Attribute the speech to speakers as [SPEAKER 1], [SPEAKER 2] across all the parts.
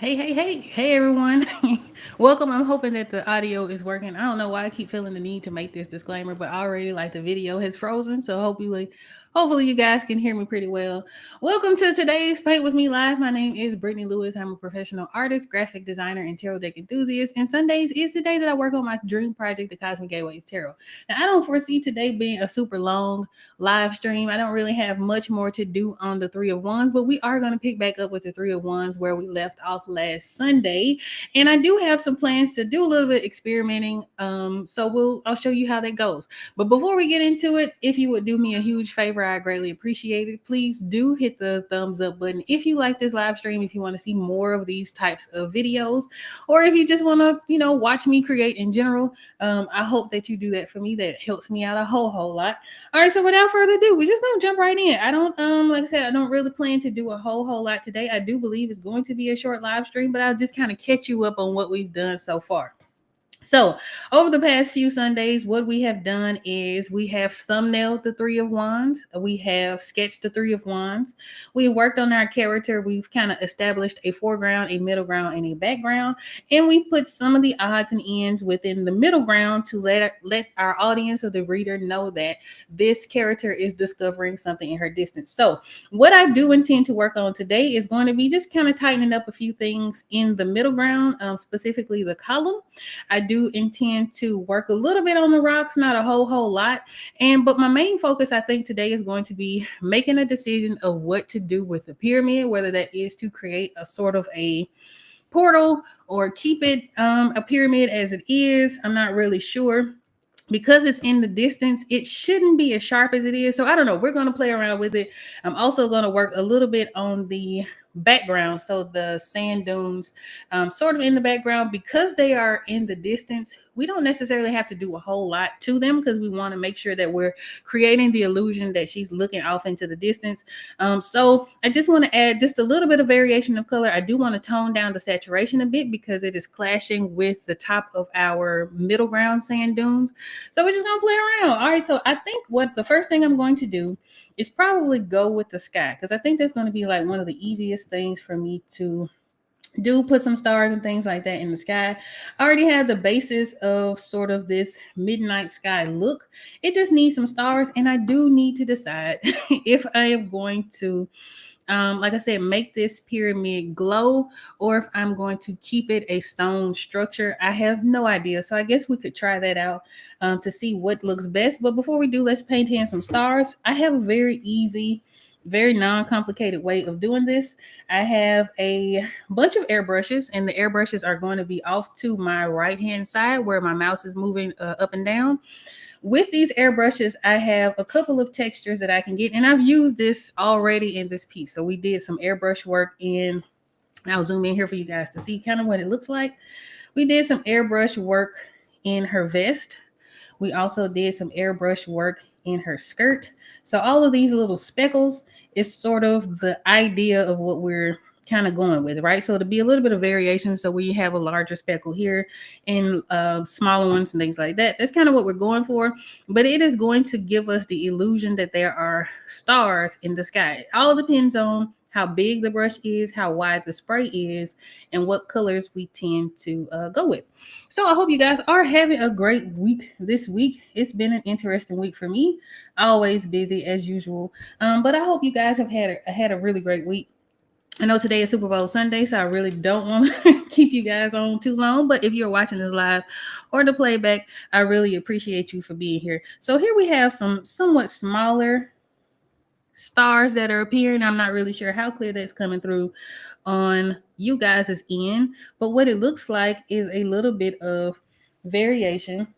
[SPEAKER 1] Hey everyone. Welcome. I'm hoping that the audio is working. I don't know why I keep feeling the need to make this disclaimer, but already like the video has frozen, so hopefully you guys can hear me pretty well. Welcome to today's Paint With Me Live. My name is Brittany Lewis. I'm a professional artist, graphic designer, and tarot deck enthusiast, and Sundays is the day that I work on my dream project, the Cosmic Gateways Tarot. Now, I don't foresee today being a super long live stream. I don't really have much more to do on the Three of Wands, but we are going to pick back up with the Three of Wands where we left off last Sunday. And I do have some plans to do a little bit experimenting. I'll show you how that goes. But before we get into it, if you would do me a huge favor, I greatly appreciate it. Please do hit the thumbs up button if you like this live stream, if you want to see more of these types of videos, or if you just want to, watch me create in general. I hope that you do that for me. That helps me out a whole lot. All right, so without further ado, we're just gonna jump right in. I don't like I said, I don't really plan to do a whole lot today. I do believe it's going to be a short live stream, but I'll just kind of catch you up on what we've done so far. So, over the past few Sundays, what we have done is we have thumbnailed the Three of Wands. We have sketched the Three of Wands. We worked on our character. We've kind of established a foreground, a middle ground, and a background. And we put some of the odds and ends within the middle ground to let our audience or the reader know that this character is discovering something in her distance. So, what I do intend to work on today is going to be just kind of tightening up a few things in the middle ground, specifically the column. I do intend to work a little bit on the rocks, not a whole lot. But my main focus, I think, today is going to be making a decision of what to do with the pyramid, whether that is to create a sort of a portal or keep it a pyramid as it is. I'm not really sure. Because it's in the distance, it shouldn't be as sharp as it is. So I don't know. We're going to play around with it. I'm also going to work a little bit on the background. So the sand dunes sort of in the background, because they are in the distance, we don't necessarily have to do a whole lot to them because we want to make sure that we're creating the illusion that she's looking off into the distance. So I just want to add just a little bit of variation of color. I do want to tone down the saturation a bit because it is clashing with the top of our middle ground sand dunes. So we're just gonna play around. All right. So I think what the first thing I'm going to do is probably go with the sky, because I think that's going to be like one of the easiest things for me to do. Put some stars and things like that in the sky. I already have the basis of sort of this midnight sky look. It just needs some stars, and I do need to decide if I am going to like I said, make this pyramid glow, or if I'm going to keep it a stone structure. I have no idea. So I guess we could try that out to see what looks best. But before we do, let's paint in some stars. I have a very easy, very non-complicated way of doing this. I have a bunch of airbrushes, and the airbrushes are going to be off to my right hand side where my mouse is moving up and down. With these airbrushes, I have a couple of textures that I can get, and I've used this already in this piece. So we did some airbrush work in, I'll zoom in here for you guys to see kind of what it looks like. We did some airbrush work in her vest. We also did some airbrush work in her skirt. So all of these little speckles is sort of the idea of what we're kind of going with, right? So to be a little bit of variation, so we have a larger speckle here and smaller ones and things like that. That's kind of what we're going for, but it is going to give us the illusion that there are stars in the sky. It all depends on how big the brush is, how wide the spray is, and what colors we tend to go with. So I hope you guys are having a great week this week. It's been an interesting week for me, always busy as usual, but I hope you guys have had a really great week. I know today is Super Bowl Sunday, so I really don't want to keep you guys on too long. But if you're watching this live or the playback, I really appreciate you for being here. So here we have some somewhat smaller stars that are appearing. I'm not really sure how clear that's coming through on you guys' end, but what it looks like is a little bit of variation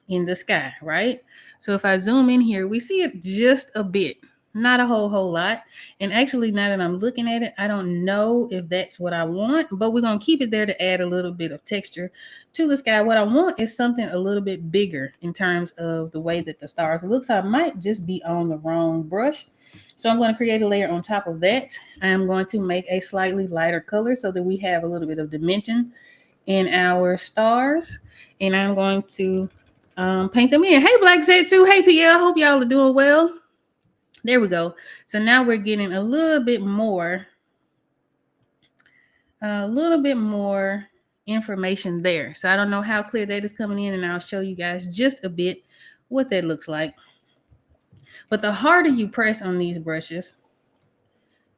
[SPEAKER 1] in the sky, right? So if I zoom in here, we see it just a bit, not a whole lot. And actually, now that I'm looking at it, I don't know if that's what I want, but we're going to keep it there to add a little bit of texture to the sky. What I want is something a little bit bigger in terms of the way that the stars look. So I might just be on the wrong brush. So I'm going to create a layer on top of that. I am going to make a slightly lighter color so that we have a little bit of dimension in our stars. And I'm going to paint them in. Hey, Black Zetsu. Hey, PL. Hope y'all are doing well. There we go. So now we're getting a little bit more a little bit more information there. So I don't know how clear that is coming in, and I'll show you guys just a bit what that looks like. But the harder you press on these brushes,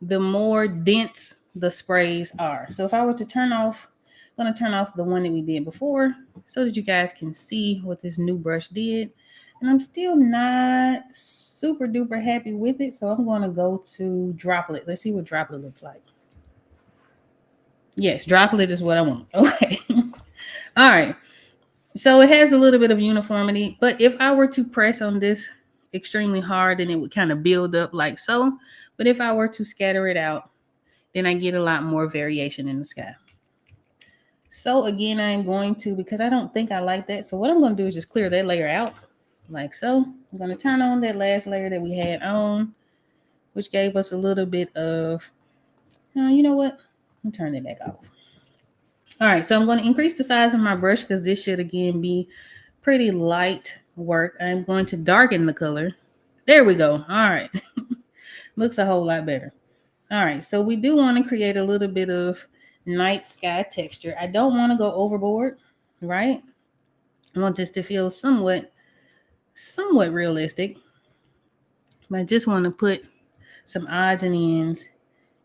[SPEAKER 1] the more dense the sprays are. So if I were to turn off, I'm going to turn off the one that we did before so that you guys can see what this new brush did. And I'm still not super duper happy with it. So I'm going to go to Droplet. Let's see what Droplet looks like. Yes, Droplet is what I want. Okay. All right. So it has a little bit of uniformity, but if I were to press on this extremely hard, then it would kind of build up like so. But if I were to scatter it out, then I get a lot more variation in the sky. So again, I'm going to, because I don't think I like that. So what I'm going to do is just clear that layer out like so. I'm going to turn on that last layer that we had on, which gave us a little bit of, you know what? Let me turn it back off. All right, so I'm going to increase the size of my brush because this should again be pretty light work. I'm going to darken the color. There we go. All right. Looks a whole lot better. All right, so we do want to create a little bit of night sky texture. I don't want to go overboard, right? I want this to feel somewhat realistic. But I just want to put some odds and ends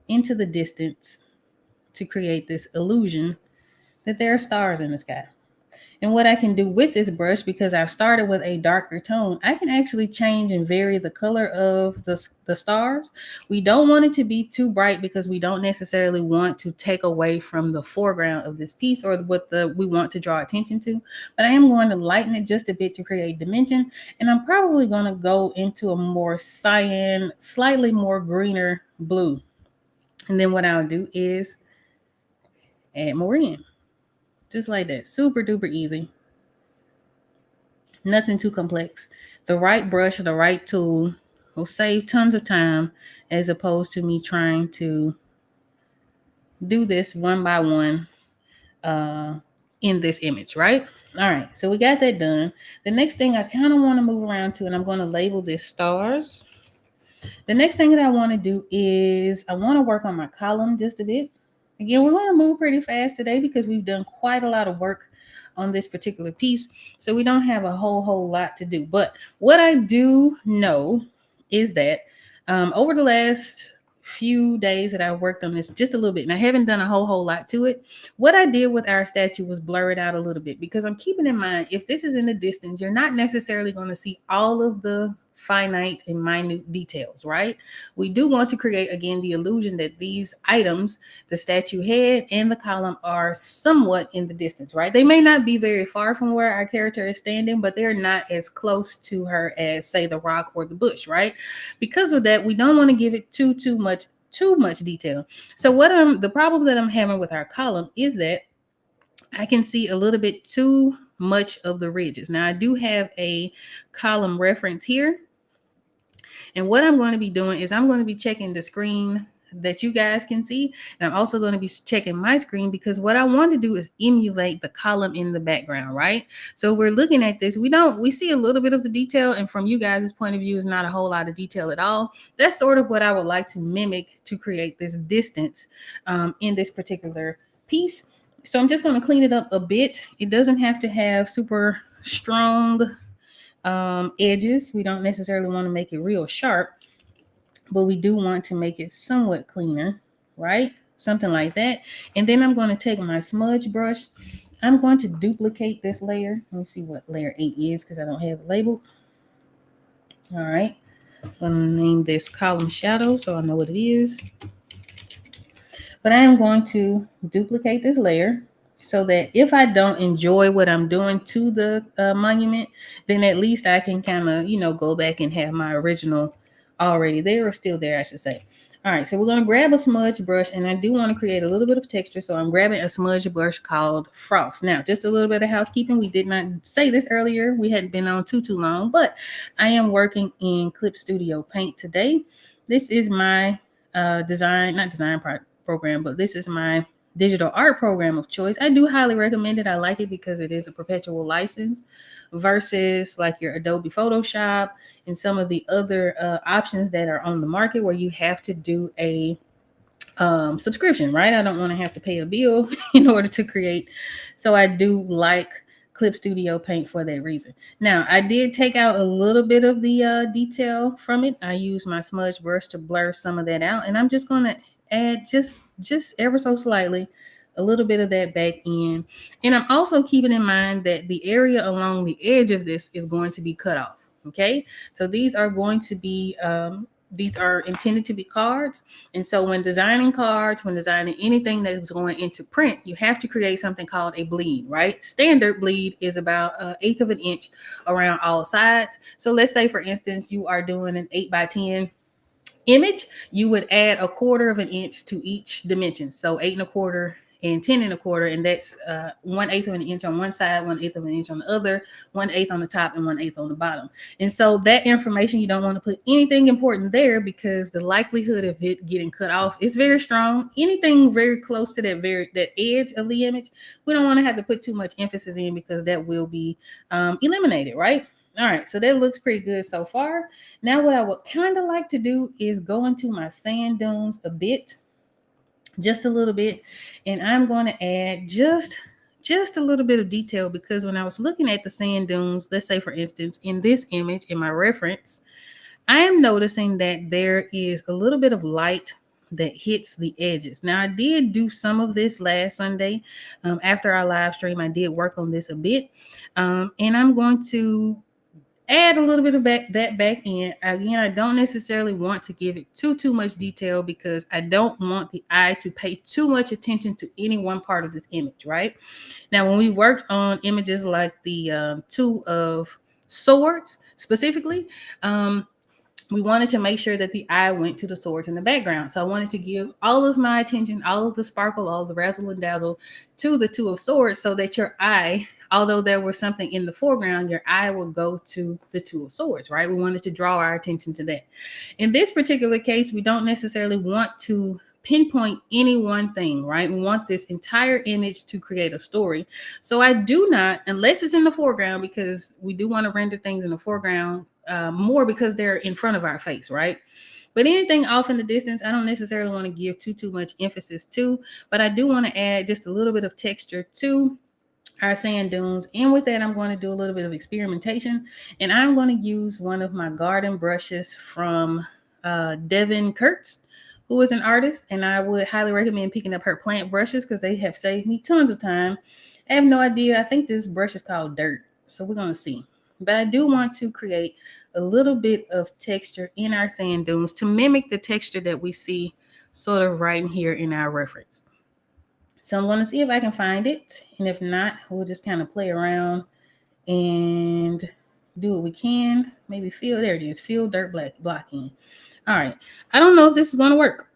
[SPEAKER 1] into the distance to create this illusion that there are stars in the sky. And what I can do with this brush, because I've started with a darker tone, I can actually change and vary the color of the stars. We don't want it to be too bright because we don't necessarily want to take away from the foreground of this piece or what we want to draw attention to. But I am going to lighten it just a bit to create dimension. And I'm probably going to go into a more cyan, slightly more greener blue. And then what I'll do is add more in. Just like that. Super duper easy. Nothing too complex. The right brush or the right tool will save tons of time as opposed to me trying to do this one by one in this image, right? All right, so we got that done. The next thing I kind of want to move around to, and I'm going to label this stars. The next thing that I want to do is I want to work on my column just a bit. Again, we're going to move pretty fast today because we've done quite a lot of work on this particular piece. So we don't have a whole lot to do. But what I do know is that over the last few days that I worked on this just a little bit, and I haven't done a whole lot to it. What I did with our statue was blur it out a little bit because I'm keeping in mind, if this is in the distance, you're not necessarily going to see all of the finite and minute details, right? We do want to create, again, the illusion that these items, the statue head and the column, are somewhat in the distance, right? They may not be very far from where our character is standing, but they're not as close to her as, say, the rock or the bush, right? Because of that, we don't want to give it too much detail. So the problem that I'm having with our column is that I can see a little bit too much of the ridges. Now I do have a column reference here. And what I'm going to be doing is I'm going to be checking the screen that you guys can see. And I'm also going to be checking my screen because what I want to do is emulate the column in the background, right? So we're looking at this. We see a little bit of the detail, and from you guys' point of view, is not a whole lot of detail at all. That's sort of what I would like to mimic to create this distance in this particular piece. So I'm just going to clean it up a bit. It doesn't have to have super strong edges. We don't necessarily want to make it real sharp, but we do want to make it somewhat cleaner, right? Something like that. And then I'm going to take my smudge brush. I'm going to duplicate this layer. Let me see what layer 8 is because I don't have it labeled. All right. I'm going to name this column shadow so I know what it is. But I am going to duplicate this layer so that if I don't enjoy what I'm doing to the monument, then at least I can kind of, go back and have my original already there, or still there, I should say. All right, so we're going to grab a smudge brush, and I do want to create a little bit of texture, so I'm grabbing a smudge brush called Frost. Now, just a little bit of housekeeping. We did not say this earlier. We hadn't been on too long, but I am working in Clip Studio Paint today. This is my program, but this is my digital art program of choice. I do highly recommend it. I like it because it is a perpetual license versus like your Adobe Photoshop and some of the other options that are on the market where you have to do a subscription, right? I don't want to have to pay a bill in order to create. So I do like Clip Studio Paint for that reason. Now, I did take out a little bit of the detail from it. I used my smudge brush to blur some of that out, and I'm just going to add just ever so slightly a little bit of that back in. And I'm also keeping in mind that the area along the edge of this is going to be cut off. Okay, so these are going to be these are intended to be cards. And so when designing cards, when designing anything that is going into print, you have to create something called a bleed, right? Standard bleed is about an eighth of an inch around all sides. So let's say, for instance, you are doing an 8x10 image, you would add a quarter of an inch to each dimension. So 8 1/4 and 10 1/4, and that's 1/8 of an inch on one side, 1/8 of an inch on the other, 1/8 on the top, and 1/8 on the bottom. And so that information, you don't want to put anything important there because the likelihood of it getting cut off is very strong. Anything very close to that edge of the image, we don't want to have to put too much emphasis in because that will be eliminated, right? All right, so that looks pretty good so far. Now, what I would kind of like to do is go into my sand dunes a bit, just a little bit, and I'm going to add just a little bit of detail because when I was looking at the sand dunes, let's say for instance, in this image, in my reference, I am noticing that there is a little bit of light that hits the edges. Now, I did do some of this last Sunday. After our live stream, I did work on this a bit, and I'm going to add a little bit of that back in. Again, I don't necessarily want to give it too much detail because I don't want the eye to pay too much attention to any one part of this image, right? Now, when we worked on images like the Two of Swords specifically, we wanted to make sure that the eye went to the swords in the background. So I wanted to give all of my attention, all of the sparkle, all of the razzle and dazzle to the Two of Swords so that your eye, although there was something in the foreground, your eye will go to the Two of Swords, right? We wanted to draw our attention to that. In this particular case, we don't necessarily want to pinpoint any one thing, right? We want this entire image to create a story. So I do not, unless it's in the foreground, because we do want to render things in the foreground more because they're in front of our face, right? But anything off in the distance, I don't necessarily want to give too much emphasis to, but I do want to add just a little bit of texture to our sand dunes. And with that, I'm going to do a little bit of experimentation, and I'm going to use one of my garden brushes from Devin Kurtz, who is an artist, and I would highly recommend picking up her plant brushes because they have saved me tons of time. I have no idea. I think this brush is called Dirt, so we're going to see. But I do want to create a little bit of texture in our sand dunes to mimic the texture that we see sort of right here in our reference. So I'm going to see if I can find it. And if not, we'll just kind of play around and do what we can. Maybe there it is, fill dirt blocking. All right. I don't know if this is going to work.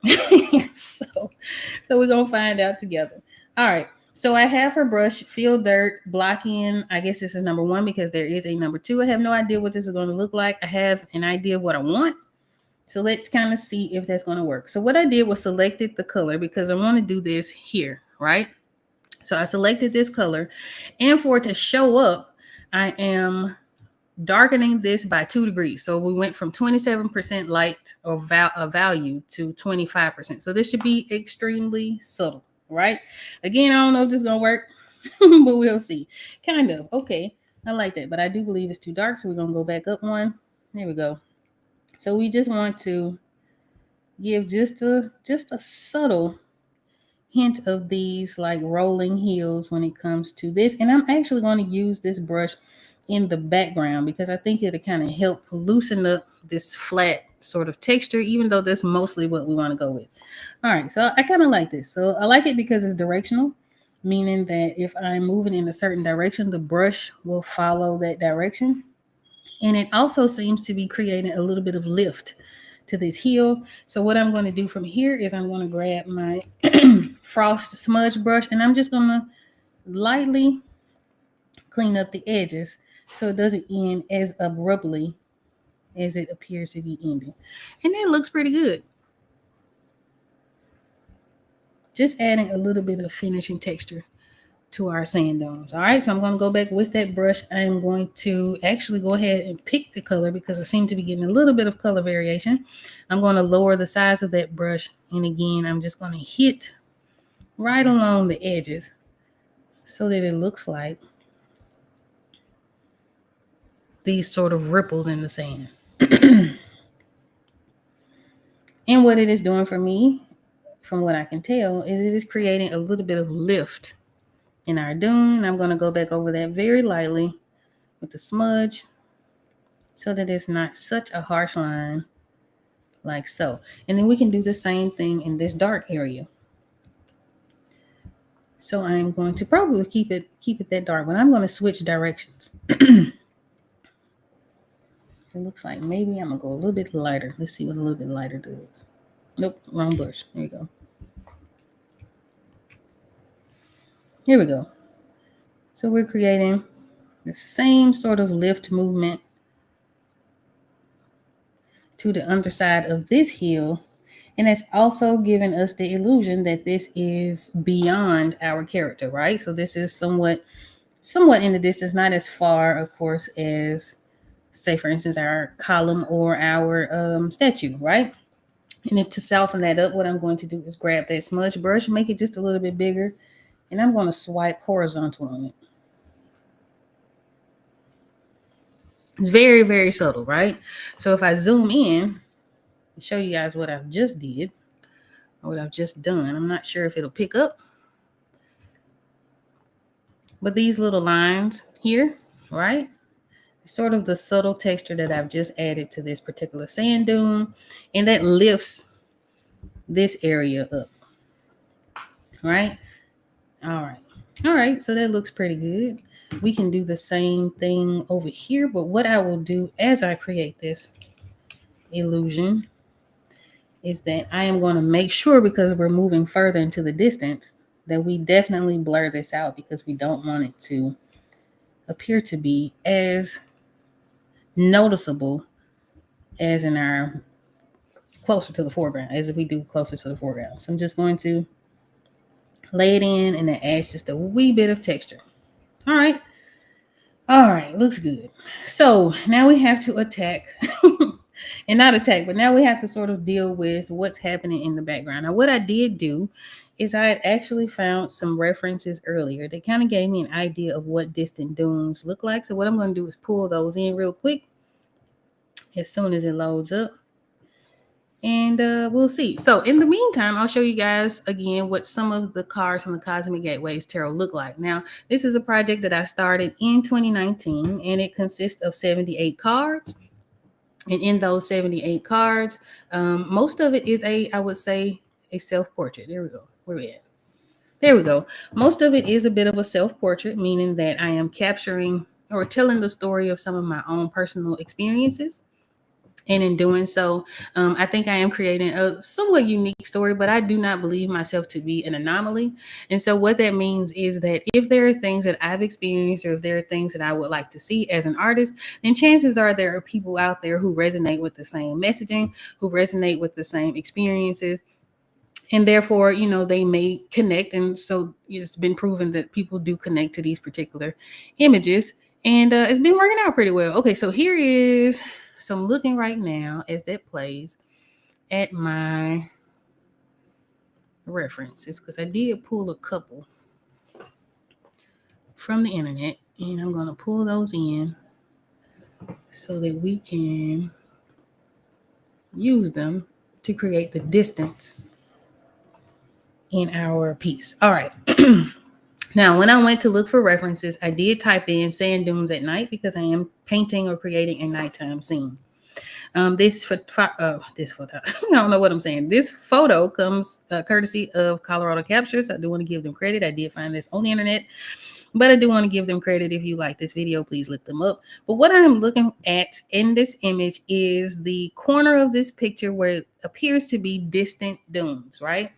[SPEAKER 1] so we're going to find out together. All right. So I have her brush, fill dirt, block in. I guess this is number 1 because there is a number 2. I have no idea what this is going to look like. I have an idea of what I want. So let's kind of see if that's going to work. So what I did was selected the color because I want to do this here, right? So I selected this color, and for it to show up, I am darkening this by 2 degrees. So we went from 27% light or value to 25%. So this should be extremely subtle, right? Again, I don't know if this is going to work, but we'll see. Kind of. Okay. I like that, but I do believe it's too dark. So we're going to go back up one. There we go. So we just want to give just a subtle hint of these like rolling hills when it comes to this. And I'm actually going to use this brush in the background because I think it'll kind of help loosen up this flat sort of texture, even though that's mostly what we want to go with. All right, so I kind of like this. So I like it because it's directional, meaning that if I'm moving in a certain direction, the brush will follow that direction. And it also seems to be creating a little bit of lift to this heel. So what I'm going to do from here is I'm going to grab my frost smudge brush, and I'm just going to lightly clean up the edges so it doesn't end as abruptly as it appears to be ending. And that looks pretty good. Just adding a little bit of finishing texture to our sand dunes. All right, so I'm going to go back with that brush. I'm going to actually go ahead and pick the color because I seem to be getting a little bit of color variation. I'm going to lower the size of that brush, and again, I'm just going to hit right along the edges so that it looks like these sort of ripples in the sand. And what it is doing for me, from what I can tell, is it is creating a little bit of lift in our dune. I'm going to go back over that very lightly with the smudge so that it's not such a harsh line like so. And then we can do the same thing in this dark area. So I'm going to probably keep it that dark, but I'm going to switch directions. It looks like maybe I'm going to go a little bit lighter. Let's see what a little bit lighter does. Nope, wrong brush. There you go. Here we go. So we're creating the same sort of lift movement to the underside of this hill. And it's also giving us the illusion that this is beyond our character, right? So this is somewhat in the distance, not as far, of course, as, say, for instance, our column or our statue, right? And then to soften that up, what I'm going to do is grab that smudge brush, make it just a little bit bigger, and I'm going to swipe horizontal on it. It's very, very subtle, right? So if I zoom in and show you guys what I've just did, or what I've just done, I'm not sure if it'll pick up. But these little lines here, right? Sort of the subtle texture that I've just added to this particular sand dune, and that lifts this area up, right? All right, so that looks pretty good. We can do the same thing over here, but what I will do as I create this illusion is that I am going to make sure, because we're moving further into the distance, that we definitely blur this out, because we don't want it to appear to be as noticeable as in our closer to the foreground, as if we do closer to the foreground. So I'm just going to lay it in, and it adds just a wee bit of texture. All right, looks good. So now we have to attack and not attack, but now we have to sort of deal with what's happening in the background. Now, what I did do is I had actually found some references earlier that kind of gave me an idea of what distant dunes look like. So what I'm going to do is pull those in real quick as soon as it loads up. And we'll see. So in the meantime, I'll show you guys again what some of the cards from the Cosmic Gateways Tarot look like. Now, this is a project that I started in 2019, and it consists of 78 cards. And in those 78 cards, most of it is I would say, a self-portrait. There we go. Where we at? There we go. Most of it is a bit of a self-portrait, meaning that I am capturing or telling the story of some of my own personal experiences. And in doing so, I think I am creating a somewhat unique story, but I do not believe myself to be an anomaly. And so what that means is that if there are things that I've experienced, or if there are things that I would like to see as an artist, then chances are there are people out there who resonate with the same messaging, who resonate with the same experiences. And therefore, they may connect. And so it's been proven that people do connect to these particular images. And it's been working out pretty well. Okay, so here is... So I'm looking right now as that plays at my references, because I did pull a couple from the internet, and I'm going to pull those in so that we can use them to create the distance in our piece. All right. Now, when I went to look for references, I did type in sand dunes at night, because I am painting or creating a nighttime scene. This photo, I don't know what I'm saying. This photo comes courtesy of Colorado Captures. I do want to give them credit. I did find this on the internet, but I do want to give them credit. If you like this video, please look them up. But what I'm looking at in this image is the corner of this picture where it appears to be distant dunes, right?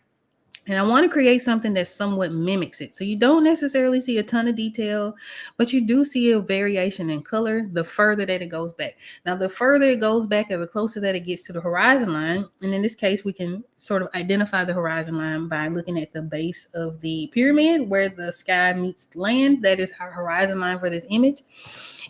[SPEAKER 1] And I want to create something that somewhat mimics it. So you don't necessarily see a ton of detail, but you do see a variation in color the further that it goes back. Now, the further it goes back or the closer that it gets to the horizon line, and in this case, we can sort of identify the horizon line by looking at the base of the pyramid where the sky meets land. That is our horizon line for this image.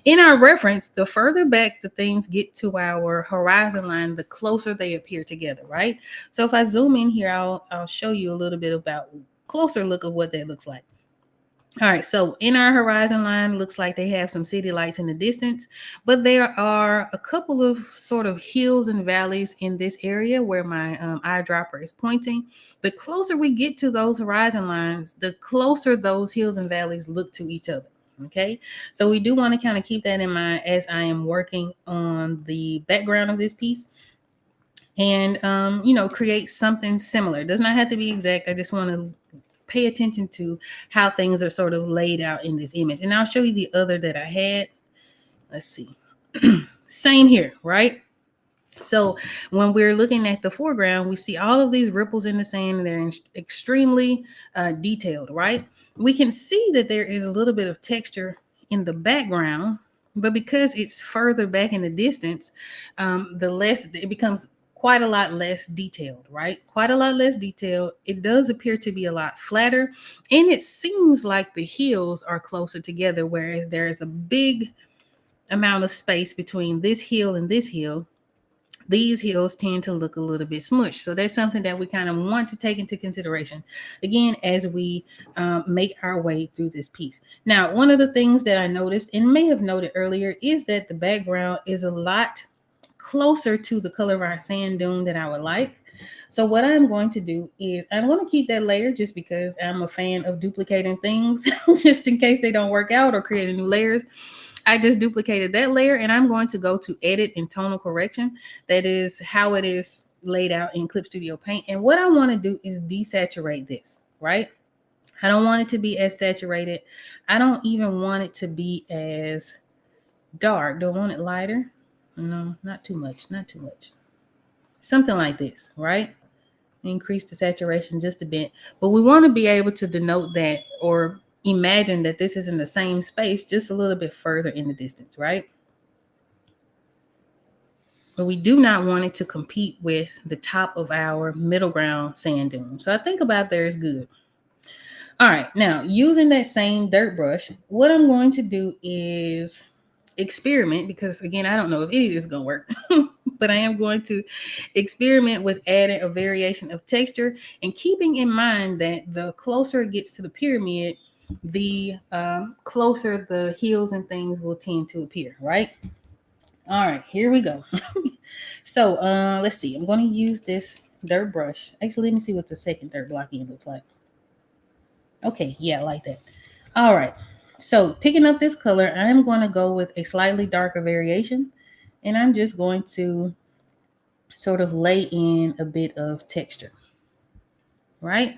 [SPEAKER 1] In our reference, the further back the things get to our horizon line, the closer they appear together, right? So if I zoom in here, I'll show you a little bit about closer look of what that looks like. All right, so in our horizon line, looks like they have some city lights in the distance, but there are a couple of sort of hills and valleys in this area where my eyedropper is pointing. The closer we get to those horizon lines, the closer those hills and valleys look to each other. Okay, so we do want to kind of keep that in mind as I am working on the background of this piece and create something similar. It does not have to be exact. I just want to pay attention to how things are sort of laid out in this image. And I'll show you the other that I had. Let's see. Same here, right? So when we're looking at the foreground, we see all of these ripples in the sand, and they're extremely detailed, right? We can see that there is a little bit of texture in the background, but because it's further back in the distance, the less it becomes quite a lot less detailed, right? Quite a lot less detailed. It does appear to be a lot flatter, and it seems like the hills are closer together, whereas there is a big amount of space between this hill and this hill. These hills tend to look a little bit smushed. So that's something that we kind of want to take into consideration, again, as we make our way through this piece. Now, one of the things that I noticed and may have noted earlier is that the background is a lot closer to the color of our sand dune that I would like. So what I'm going to do is I'm going to keep that layer just because I'm a fan of duplicating things just in case they don't work out or creating new layers. I just duplicated that layer and I'm going to go to edit and tonal correction. That is how it is laid out in Clip Studio Paint. And what I want to do is desaturate this, right? I don't want it to be as saturated. I don't even want it to be as dark. Do I want it lighter? No, not too much, not too much. Something like this, right? Increase the saturation just a bit. But we want to be able to denote that or imagine that this is in the same space, just a little bit further in the distance, right? But we do not want it to compete with the top of our middle ground sand dune. So I think about there is good. All right, now using that same dirt brush, what I'm going to do is experiment because again, I don't know if any of this is going to work, but I am going to experiment with adding a variation of texture and keeping in mind that the closer it gets to the pyramid, the closer the hills and things will tend to appear, right? All right, here we go. So let's see. I'm going to use this dirt brush. Actually, let me see what the second dirt block end looks like. Okay, yeah, I like that. All right. So picking up this color, I'm going to go with a slightly darker variation. And I'm just going to sort of lay in a bit of texture. Right?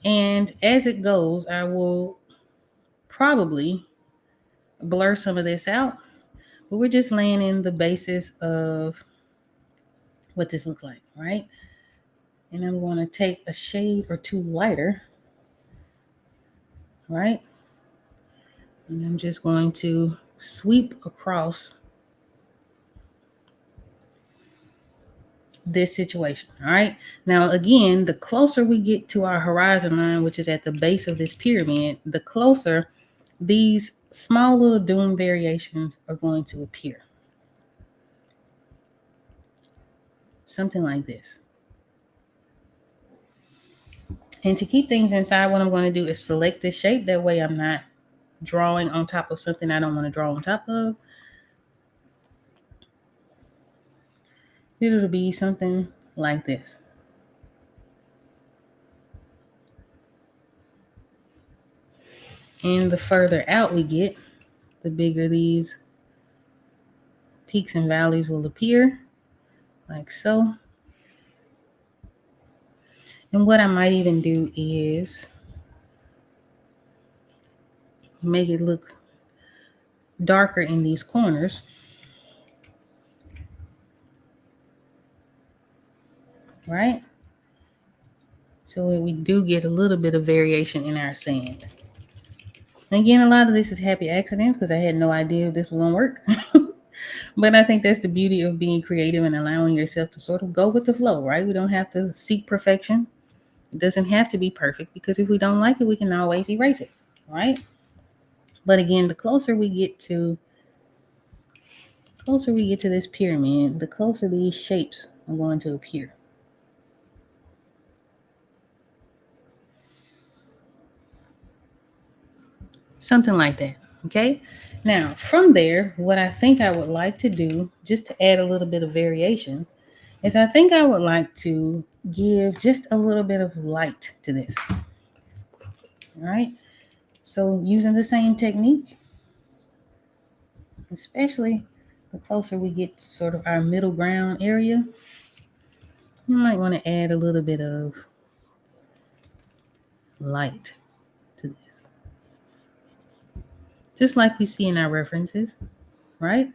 [SPEAKER 1] And as it goes, I will probably blur some of this out. But we're just laying in the basis of what this looks like, right? And I'm going to take a shade or two lighter, right? And I'm just going to sweep across this situation. All right. Now, again, the closer we get to our horizon line, which is at the base of this pyramid, the closer these small little dune variations are going to appear. Something like this. And to keep things inside, what I'm going to do is select this shape. That way I'm not drawing on top of something I don't want to draw on top of. It'll be something like this. And the further out we get, the bigger these peaks and valleys will appear, like so. And what I might even do is make it look darker in these corners, right? So we do get a little bit of variation in our sand. Again, a lot of this is happy accidents because I had no idea this was going to work. But I think that's the beauty of being creative and allowing yourself to sort of go with the flow, right? We don't have to seek perfection. It doesn't have to be perfect because if we don't like it, we can always erase it, right? But again, the closer we get to this pyramid, the closer these shapes are going to appear. Something like that. Okay. Now, from there, what I think I would like to do, just to add a little bit of variation, is I think I would like to give just a little bit of light to this. All right. So, using the same technique, especially the closer we get to sort of our middle ground area, you might want to add a little bit of light to this. Just like we see in our references, right?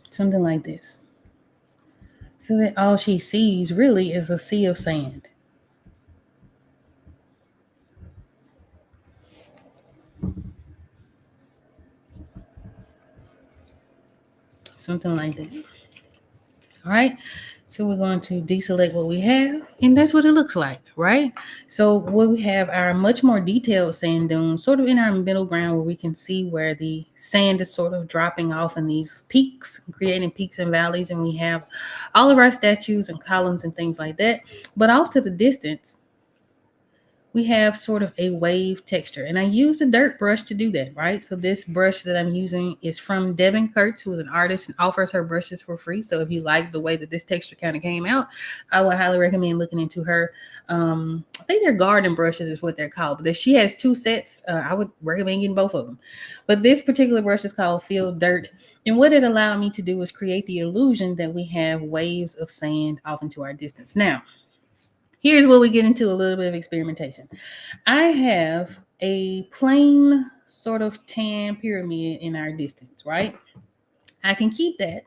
[SPEAKER 1] Something like this. So that all she sees really is a sea of sand. Something like that. All right. So we're going to deselect what we have, and that's what it looks like, right? So what we have are much more detailed sand dunes, sort of in our middle ground where we can see where the sand is sort of dropping off in these peaks, creating peaks and valleys, and we have all of our statues and columns and things like that. But off to the distance, we have sort of a wave texture. And I used a dirt brush to do that, right? So this brush that I'm using is from Devin Kurtz, who is an artist and offers her brushes for free. So if you like the way that this texture kind of came out, I would highly recommend looking into her. I think they're garden brushes is what they're called. But she has two sets. I would recommend getting both of them. But this particular brush is called Field Dirt. And what it allowed me to do is create the illusion that we have waves of sand off into our distance. Now, here's where we get into a little bit of experimentation. I have a plain sort of tan pyramid in our distance, right? I can keep that,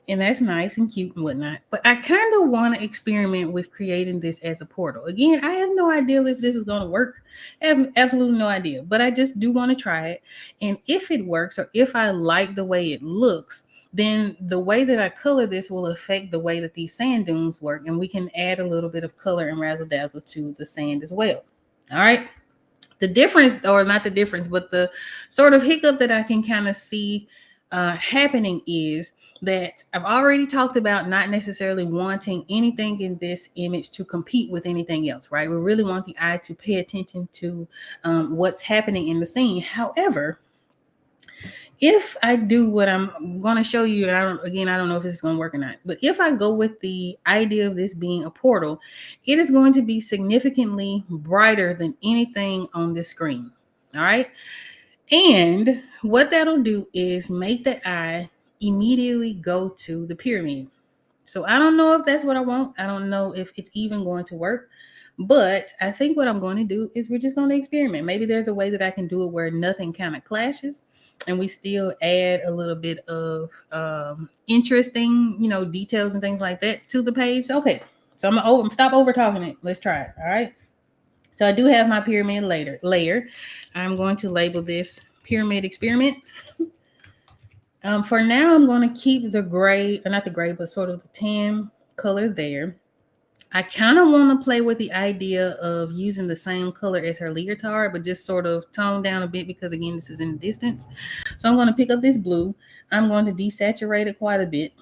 [SPEAKER 1] and that's nice and cute and whatnot. But I kind of want to experiment with creating this as a portal. Again, I have no idea if this is going to work. I have absolutely no idea, but I just do want to try it. And if it works, or if I like the way it looks, then the way that I color this will affect the way that these sand dunes work, and we can add a little bit of color and razzle dazzle to the sand as well. All right. The difference, or not the difference, but the sort of hiccup that I can kind of see happening is that I've already talked about not necessarily wanting anything in this image to compete with anything else, right? We really want the eye to pay attention to what's happening in the scene. However, if I do what I'm going to show you, and I don't know if this is going to work or not, but if I go with the idea of this being a portal, it is going to be significantly brighter than anything on this screen. All right. And what that'll do is make the eye immediately go to the pyramid. So I don't know if that's what I want. I don't know if it's even going to work. But I think what I'm going to do is we're just going to experiment. Maybe there's a way that I can do it where nothing kind of clashes and we still add a little bit of interesting, details and things like that to the page. Okay. So I'm stop over talking it. Let's try it. All right. So I do have my pyramid layer. I'm going to label this pyramid experiment. For now, I'm going to keep the gray, or not the gray, but sort of the tan color there. I kind of want to play with the idea of using the same color as her leotard, but just sort of tone down a bit because, again, this is in the distance. So I'm going to pick up this blue. I'm going to desaturate it quite a bit.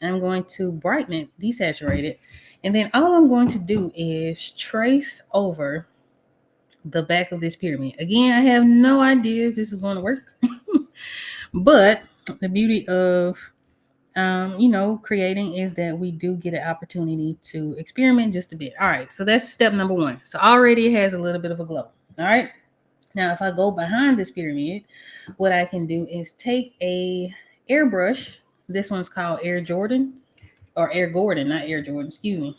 [SPEAKER 1] I'm going to brighten it, desaturate it. And then all I'm going to do is trace over the back of this pyramid. Again, I have no idea if this is going to work. But the beauty of creating is that we do get an opportunity to experiment just a bit. All right, so that's step number one. So already it has a little bit of a glow. All right, now if I go behind this pyramid, what I can do is take a airbrush. This one's called Air Jordan, or Air Gordon, not Air Jordan, excuse me.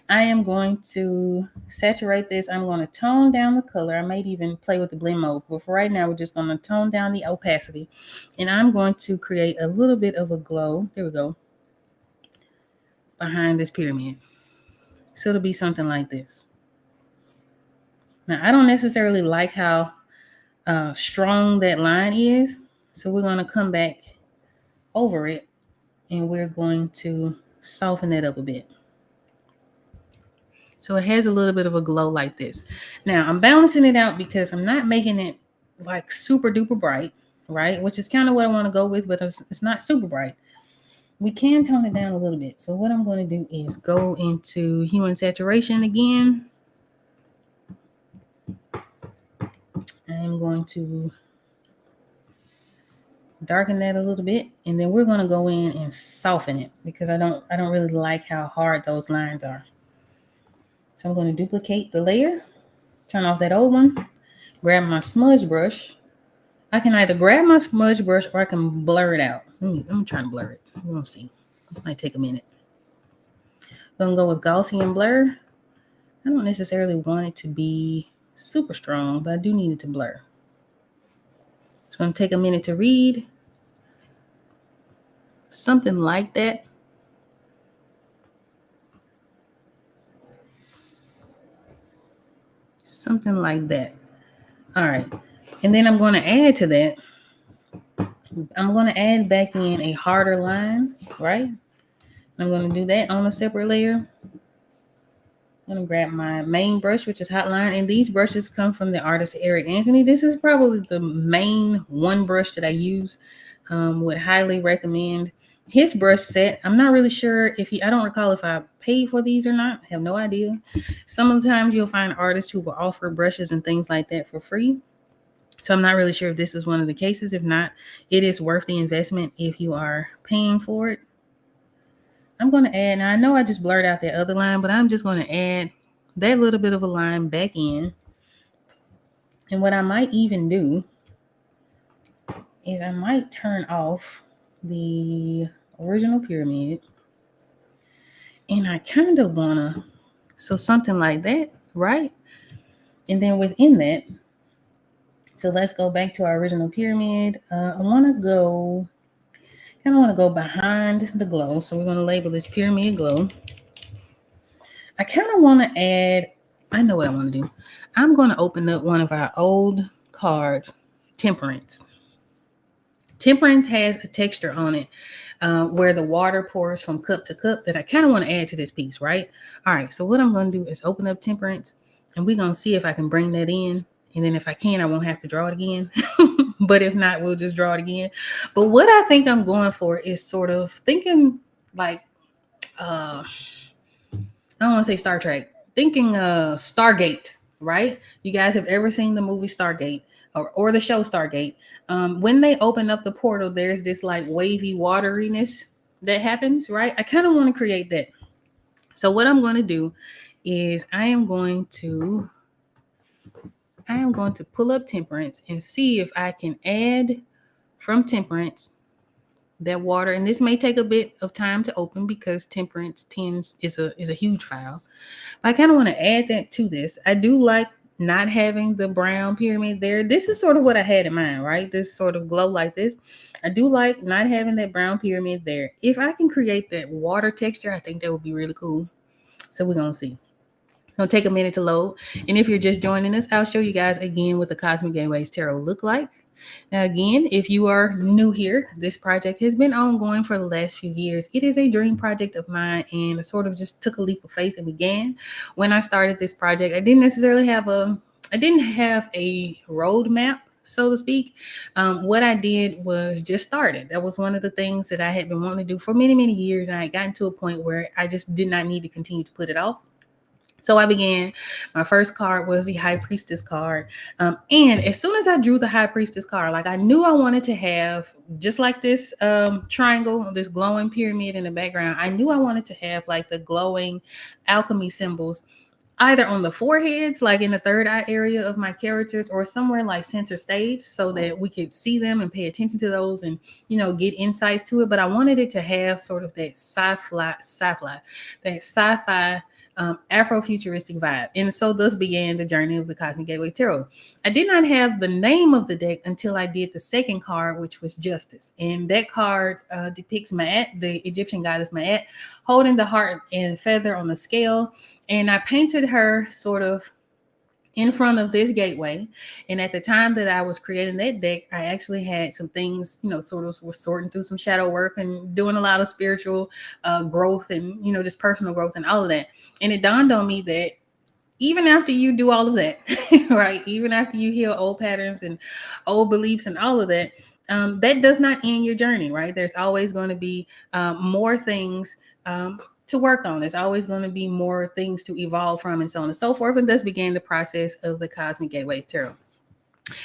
[SPEAKER 1] I am going to saturate this. I'm going to tone down the color. I might even play with the blend mode, but for right now, we're just going to tone down the opacity. And I'm going to create a little bit of a glow. There we go. Behind this pyramid. So it'll be something like this. Now, I don't necessarily like how strong that line is. So we're going to come back over it and we're going to soften it up a bit. So it has a little bit of a glow like this. Now I'm balancing it out because I'm not making it like super duper bright, right? Which is kind of what I want to go with, but it's not super bright. We can tone it down a little bit. So what I'm going to do is go into Huion saturation again. I'm going to darken that a little bit, and then we're going to go in and soften it because I don't really like how hard those lines are. So I'm going to duplicate the layer, turn off that old one, grab my smudge brush. I can either grab my smudge brush or I can blur it out. I'm trying to blur it. We're going to see. This might take a minute. I'm going to go with Gaussian blur. I don't necessarily want it to be super strong, but I do need it to blur. It's going to take a minute to read. Something like that. Something like that. All right. And then I'm going to add to that. I'm going to add back in a harder line, right? I'm going to do that on a separate layer. I'm going to grab my main brush, which is Hotline. And these brushes come from the artist Eric Anthony. This is probably the main one brush that I use. Would highly recommend his brush set. I'm not really sure I don't recall if I paid for these or not. I have no idea. Some of the times you'll find artists who will offer brushes and things like that for free. So I'm not really sure if this is one of the cases. If not, it is worth the investment if you are paying for it. I'm going to add, now I know I just blurred out that other line, but I'm just going to add that little bit of a line back in. And what I might even do is I might turn off the original pyramid. And I kind of want to, so something like that, right? And then within that, so let's go back to our original pyramid. I want to go behind the glow. So we're going to label this pyramid glow. I kind of want to add, I know what I want to do. I'm going to open up one of our old cards, Temperance. Temperance has a texture on it where the water pours from cup to cup that I kind of want to add to this piece, right? All right, so what I'm going to do is open up Temperance, and we're going to see if I can bring that in. And then if I can, I won't have to draw it again. But if not, we'll just draw it again. But what I think I'm going for is sort of thinking like, I don't want to say Star Trek, thinking Stargate, right? You guys have ever seen the movie Stargate or the show Stargate? When they open up the portal, there's this like wavy wateriness that happens, right? I kind of want to create that. So what I'm going to do is I am going to pull up Temperance and see if I can add from Temperance that water. And this may take a bit of time to open because Temperance is a huge file. But I kind of want to add that to this. I do like not having the brown pyramid there. This is sort of what I had in mind, right? This sort of glow like this. I do like not having that brown pyramid there. If I can create that water texture, I think that would be really cool. So we're going to see. It'll take a minute to load. And if you're just joining us, I'll show you guys again what the Cosmic Gateways Tarot look like. Now, again, if you are new here, this project has been ongoing for the last few years. It is a dream project of mine, and I sort of just took a leap of faith and began. When I started this project, I didn't necessarily have a roadmap, so to speak. What I did was just started. That was one of the things that I had been wanting to do for many, many years. And I had gotten to a point where I just did not need to continue to put it off. So I began. My first card was the High Priestess card. And as soon as I drew the High Priestess card, like I knew I wanted to have, just like this triangle, this glowing pyramid in the background, I knew I wanted to have like the glowing alchemy symbols either on the foreheads, like in the third eye area of my characters, or somewhere like center stage so that we could see them and pay attention to those and, get insights to it. But I wanted it to have sort of that sci-fi Afrofuturistic vibe. And so thus began the journey of the Cosmic Gateway Tarot. I did not have the name of the deck until I did the second card, which was Justice. And that card depicts Ma'at, the Egyptian goddess Ma'at, holding the heart and feather on the scale. And I painted her sort of in front of this gateway. And at the time that I was creating that deck, I actually had some things, sort of was sorting through some shadow work and doing a lot of spiritual growth and, just personal growth and all of that. And it dawned on me that even after you do all of that, right, even after you heal old patterns and old beliefs and all of that, that does not end your journey, right? There's always going to be more things to work on. There's always going to be more things to evolve from, and so on and so forth. And thus began the process of the Cosmic Gateways Tarot.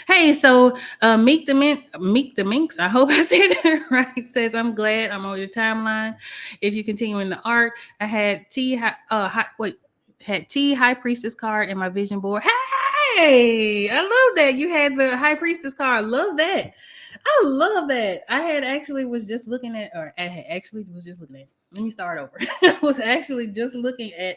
[SPEAKER 1] Hey, so Meek the Minx, I hope I said that right, says, I'm glad I'm on your timeline. If you continue in the art, I had had T High Priestess card in my vision board. Hey, I love that. You had the High Priestess card. Love that. I love that. I had actually was just looking at, or I had actually was just looking at, let me start over. I was actually just looking at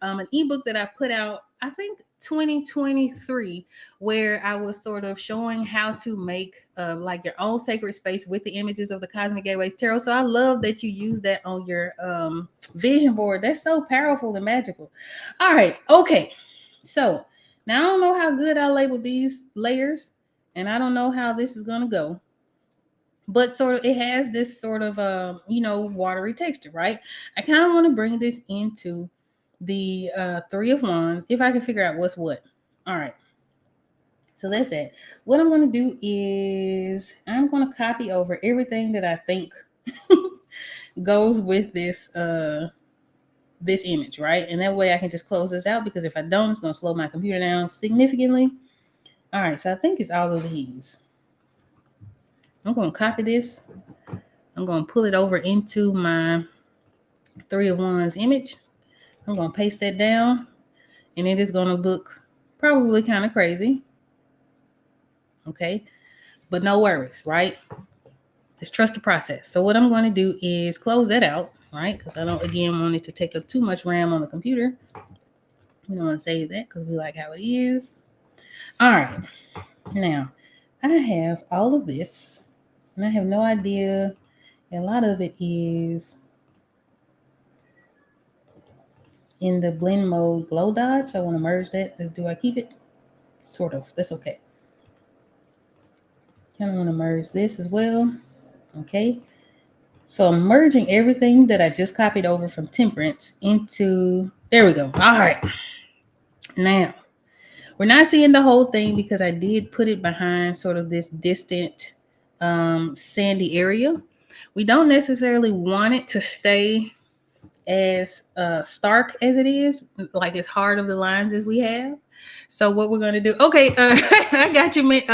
[SPEAKER 1] an ebook that I put out, I think 2023, where I was sort of showing how to make like your own sacred space with the images of the Cosmic Gateways Tarot. So I love that you use that on your vision board. That's so powerful and magical. All right. Okay. So now I don't know how good I labeled these layers, and I don't know how this is going to go. But sort of, it has this sort of, watery texture, right? I kind of want to bring this into the Three of Wands, if I can figure out what's what. All right. So that's that. What I'm going to do is I'm going to copy over everything that I think goes with this image, right? And that way I can just close this out, because if I don't, it's going to slow my computer down significantly. All right. So I think it's all of these. I'm going to copy this. I'm going to pull it over into my Three of Wands image. I'm going to paste that down, and it is going to look probably kind of crazy. Okay. But no worries, right? Just trust the process. So what I'm going to do is close that out, right? Because I don't, again, want it to take up too much RAM on the computer. We don't want to save that because we like how it is. All right. Now, I have all of this, and I have no idea. A lot of it is in the blend mode glow dodge. So I want to merge that. Do I keep it? Sort of. That's okay. Kind of want to merge this as well. Okay. So I'm merging everything that I just copied over from Temperance into, there we go. All right. Now, we're not seeing the whole thing because I did put it behind sort of this distant sandy area. We don't necessarily want it to stay as stark as it is, like as hard of the lines as we have. So what we're going to do, okay, I got you, Meek.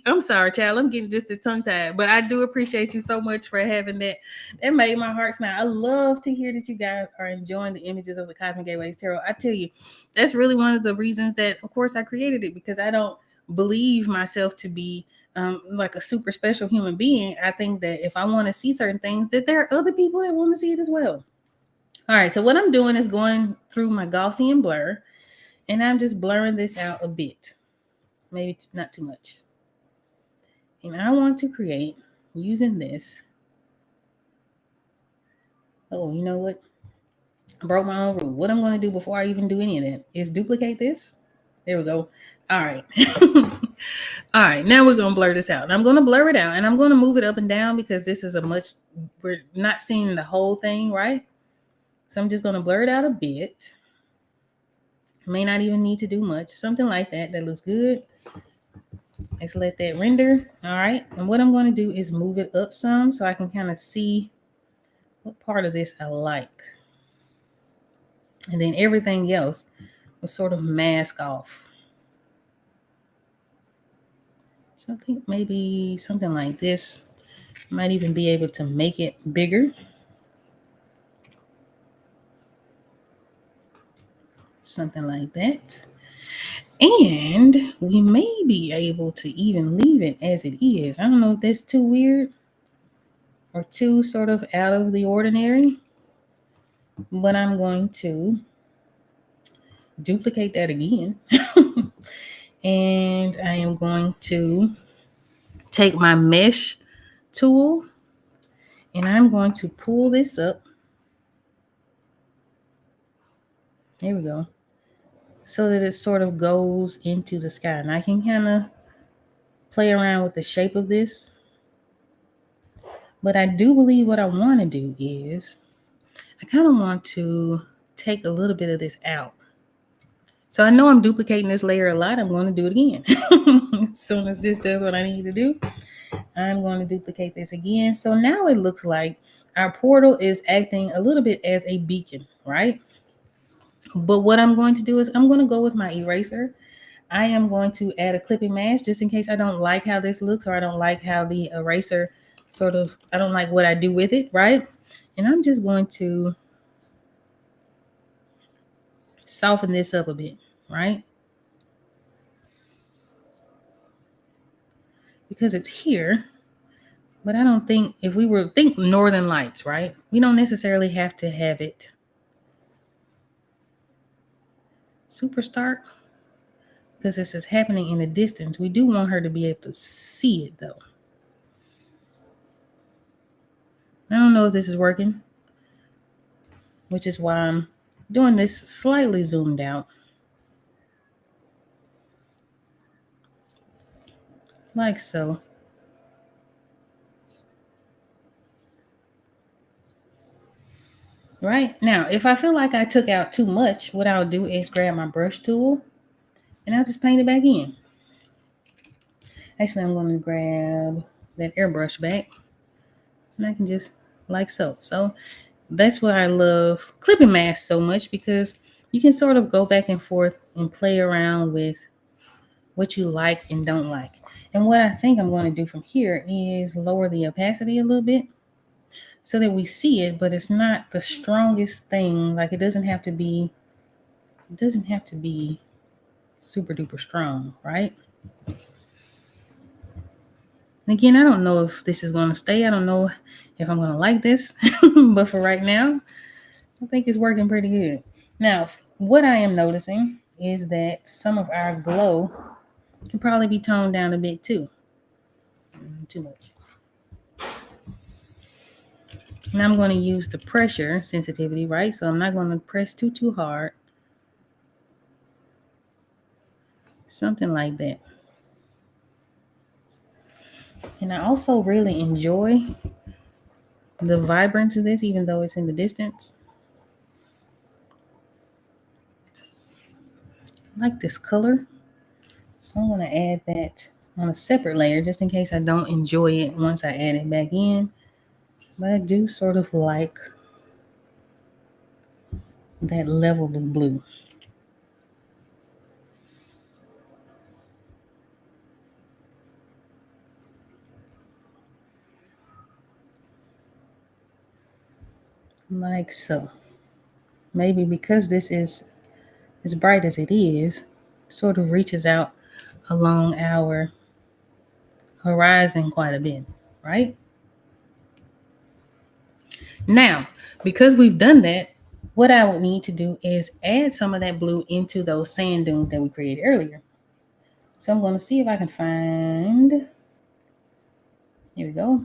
[SPEAKER 1] I'm sorry, child. I'm getting just as tongue tied, but I do appreciate you so much for having that. That made my heart smile. I love to hear that you guys are enjoying the images of the Cosmic Gateways Tarot. I tell you, that's really one of the reasons that, of course, I created it, because I don't believe myself to be like a super special human being. I think that if I want to see certain things, that there are other people that want to see it as well. All right, so what I'm doing is going through my Gaussian blur, and I'm just blurring this out a bit, maybe not too much. And I want to create, using this. Oh, you know what? I broke my own rule. What I'm going to do before I even do any of that is duplicate this. There we go. All right. All right, now we're going to blur this out. And I'm going to blur it out, and I'm going to move it up and down because this is we're not seeing the whole thing, right? So I'm just going to blur it out a bit. May not even need to do much. Something like that. That looks good. Let's let that render. All right. And what I'm going to do is move it up some so I can kind of see what part of this I like. And then everything else will sort of mask off. So I think maybe something like this. Might even be able to make it bigger. Something like that. And we may be able to even leave it as it is. I don't know if that's too weird or too sort of out of the ordinary. But I'm going to duplicate that again. And I am going to take my mesh tool and I'm going to pull this up. There we go. So that it sort of goes into the sky. And I can kind of play around with the shape of this. But I do believe what I want to do is I kind of want to take a little bit of this out. So I know I'm duplicating this layer a lot. I'm going to do it again. As soon as this does what I need to do, I'm going to duplicate this again. So now it looks like our portal is acting a little bit as a beacon, right? But what I'm going to do is I'm going to go with my eraser. I am going to add a clipping mask just in case I don't like how this looks or I don't like how the eraser I don't like what I do with it, right? And I'm just going to soften this up a bit, right? Because it's here, but I don't think if we were think Northern Lights, right? We don't necessarily have to have it super stark because this is happening in the distance. We do want her to be able to see it though. I don't know if this is working, which is why I'm doing this slightly zoomed out. Like so. Right? Now, if I feel like I took out too much, what I'll do is grab my brush tool and I'll just paint it back in. Actually, I'm going to grab that airbrush back and I can just like so. So that's why I love clipping masks so much because you can sort of go back and forth and play around with what you like and don't like. And what I think I'm going to do from here is lower the opacity a little bit so that we see it, but it's not the strongest thing. Like it doesn't have to be super duper strong, right? And again, I don't know if this is going to stay. I don't know if I'm going to like this, but for right now, I think it's working pretty good. Now, what I am noticing is that some of our glow can probably be toned down a bit too. Too much. And I'm going to use the pressure sensitivity, right? So I'm not going to press too hard. Something like that. And I also really enjoy the vibrance of this, even though it's in the distance. I like this color. So I'm going to add that on a separate layer just in case I don't enjoy it once I add it back in. But I do sort of like that level of blue. Like so. Maybe because this is as bright as it is, sort of reaches out along our horizon quite a bit, right? Now, because we've done that, what I would need to do is add some of that blue into those sand dunes that we created earlier. So I'm going to see if I can find, here we go.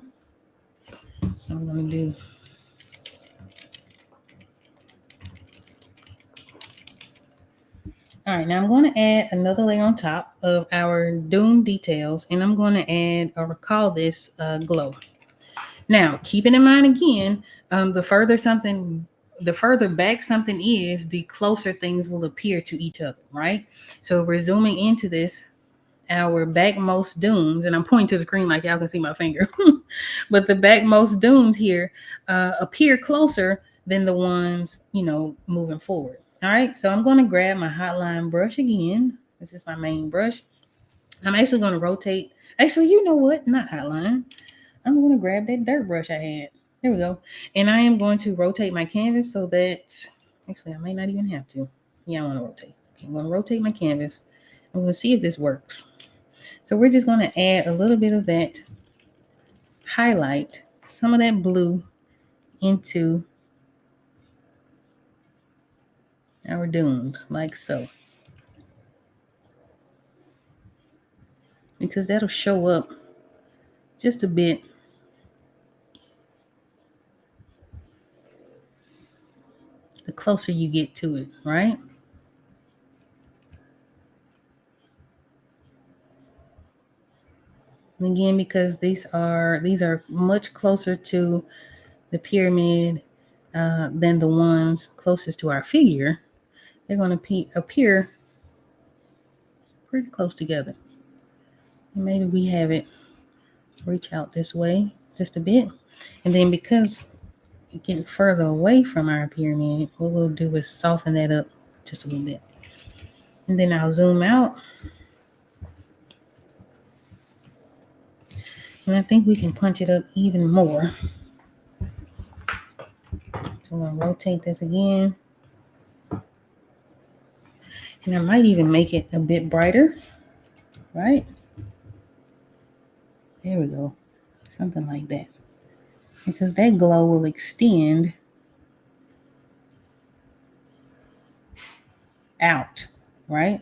[SPEAKER 1] So I'm going to do, all right, now I'm going to add another layer on top of our dune details, and I'm going to add or call this glow. Now, keeping in mind again, the further back something is, the closer things will appear to each other, right? So we're zooming into this, our backmost dunes, and I'm pointing to the screen like y'all can see my finger, but the backmost dunes here appear closer than the ones, moving forward. All right, so I'm going to grab my hotline brush again. This is my main brush. I'm actually going to rotate. Actually, you know what? Not hotline. I'm going to grab that dirt brush I had. There we go. And I am going to rotate my canvas so that, actually, I may not even have to. Yeah, I want to rotate. Okay, I'm going to rotate my canvas. I'm going to see if this works. So we're just going to add a little bit of that highlight, some of that blue into our dunes, like so. Because that'll show up just a bit the closer you get to it, right? And again, because these are much closer to the pyramid than the ones closest to our figure, they're going to appear pretty close together. Maybe we have it reach out this way just a bit. And then because we're getting further away from our pyramid, what we'll do is soften that up just a little bit. And then I'll zoom out. And I think we can punch it up even more. So I'm going to rotate this again. And I might even make it a bit brighter, right? There we go. Something like that. Because that glow will extend out, right?